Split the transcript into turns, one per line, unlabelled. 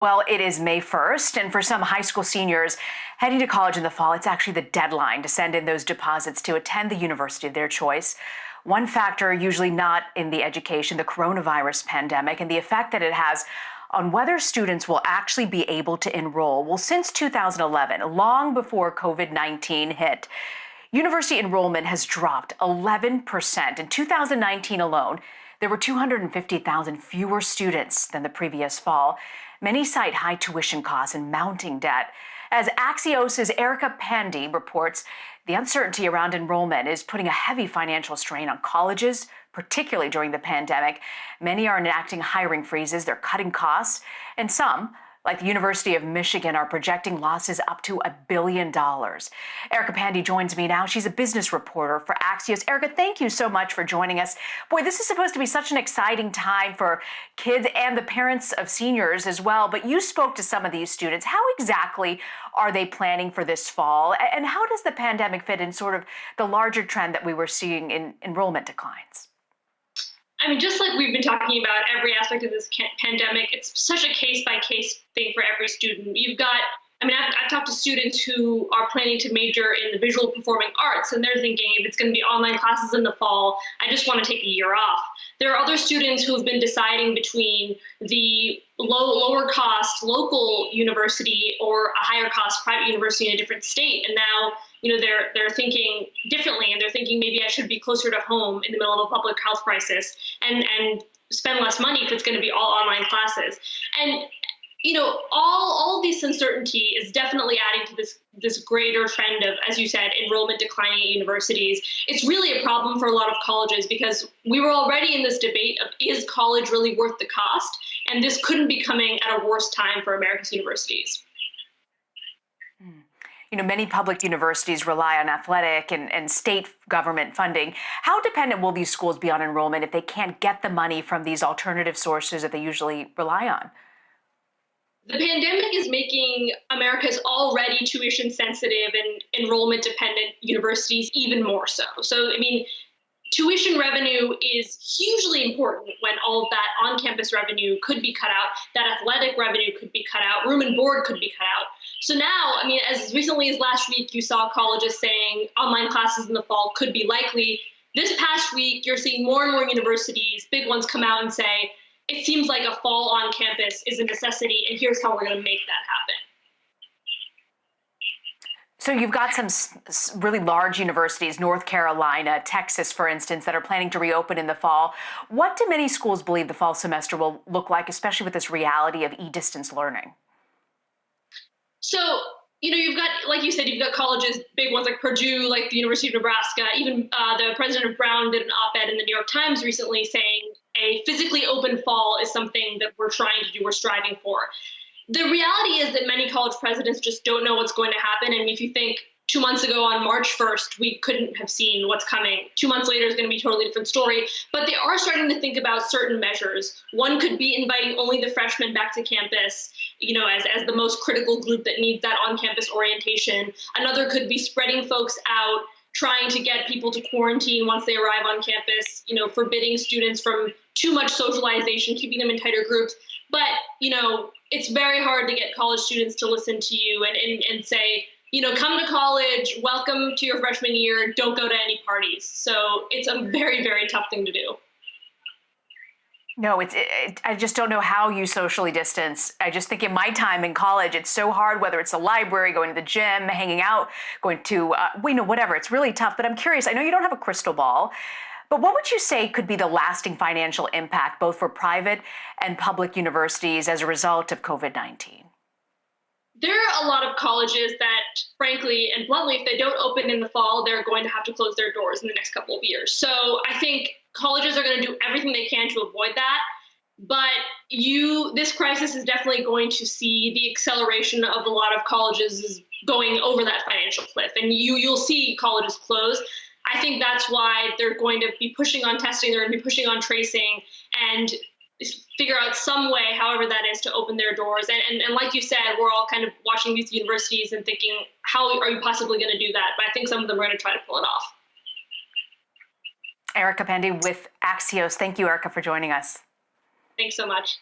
Well, it is May 1st, and for some high school seniors heading to college in the fall, it's actually the deadline to send in those deposits to attend the university of their choice. One factor usually not in the education, the coronavirus pandemic, and the effect that it has on whether students will actually be able to enroll. Well, since 2011, long before COVID-19 hit, university enrollment has dropped 11%. In 2019 alone, there were 250,000 fewer students than the previous fall. Many cite high tuition costs and mounting debt. As Axios' Erica Pandey reports, the uncertainty around enrollment is putting a heavy financial strain on colleges, particularly during the pandemic. Many are enacting hiring freezes, they're cutting costs, and some, like the University of Michigan, are projecting losses up to $1 billion. Erica Pandey joins me now. She's a business reporter for Axios. Erica, thank you so much for joining us. Boy, this is supposed to be such an exciting time for kids and the parents of seniors as well, but you spoke to some of these students. How exactly are they planning for this fall? And how does the pandemic fit in sort of the larger trend that we were seeing in enrollment declines?
I mean, just like we've been talking about every aspect of this pandemic, it's such a case-by-case thing for every student. I've talked to students who are planning to major in the visual performing arts, and they're thinking if it's going to be online classes in the fall, I just want to take a year off. There are other students who have been deciding between the lower cost local university or a higher cost private university in a different state. And now, they're thinking differently, and they're thinking maybe I should be closer to home in the middle of a public health crisis and spend less money if it's going to be all online classes. And all of this uncertainty is definitely adding to this greater trend of, as you said, enrollment declining at universities. It's really a problem for a lot of colleges because we were already in this debate of, is college really worth the cost? And this couldn't be coming at a worse time for America's universities.
Many public universities rely on athletic and state government funding. How dependent will these schools be on enrollment if they can't get the money from these alternative sources that they usually rely on?
The pandemic is making America's already tuition sensitive and enrollment dependent universities even more so. Tuition revenue is hugely important when all of that on-campus revenue could be cut out, that athletic revenue could be cut out, room and board could be cut out. So now, as recently as last week, you saw colleges saying online classes in the fall could be likely. This past week, you're seeing more and more universities, big ones, come out and say, it seems like a fall on campus is a necessity, and here's how we're going to make that happen.
So you've got some really large universities, North Carolina, Texas, for instance, that are planning to reopen in the fall. What do many schools believe the fall semester will look like, especially with this reality of e-distance learning?
So, you've got, like you said, you've got colleges, big ones like Purdue, like the University of Nebraska. Even the president of Brown did an op-ed in the New York Times recently saying a physically open fall is something that we're trying to do, we're striving for. The reality is that many college presidents just don't know what's going to happen. And if you think 2 months ago on March 1st, we couldn't have seen what's coming. 2 months later is going to be a totally different story. But they are starting to think about certain measures. One could be inviting only the freshmen back to campus, as the most critical group that needs that on-campus orientation. Another could be spreading folks out, trying to get people to quarantine once they arrive on campus, forbidding students from too much socialization, keeping them in tighter groups. But, it's very hard to get college students to listen to you and say, come to college, welcome to your freshman year, don't go to any parties. So it's a very, very tough thing to do.
No, I just don't know how you socially distance. I just think in my time in college, it's so hard, whether it's the library, going to the gym, hanging out, going to, whatever. It's really tough. But I'm curious, I know you don't have a crystal ball, but what would you say could be the lasting financial impact, both for private and public universities as a result of COVID-19?
There are a lot of colleges that, frankly and bluntly, if they don't open in the fall, they're going to have to close their doors in the next couple of years. So I think colleges are going to do everything they can to avoid that. But this crisis is definitely going to see the acceleration of a lot of colleges going over that financial cliff, and you'll see colleges close. I think that's why they're going to be pushing on testing, they're going to be pushing on tracing, and figure out some way, however that is, to open their doors. And like you said, we're all kind of watching these universities and thinking, how are you possibly going to do that? But I think some of them are going to try to pull it off.
Erica Pandey with Axios. Thank you, Erica, for joining us.
Thanks so much.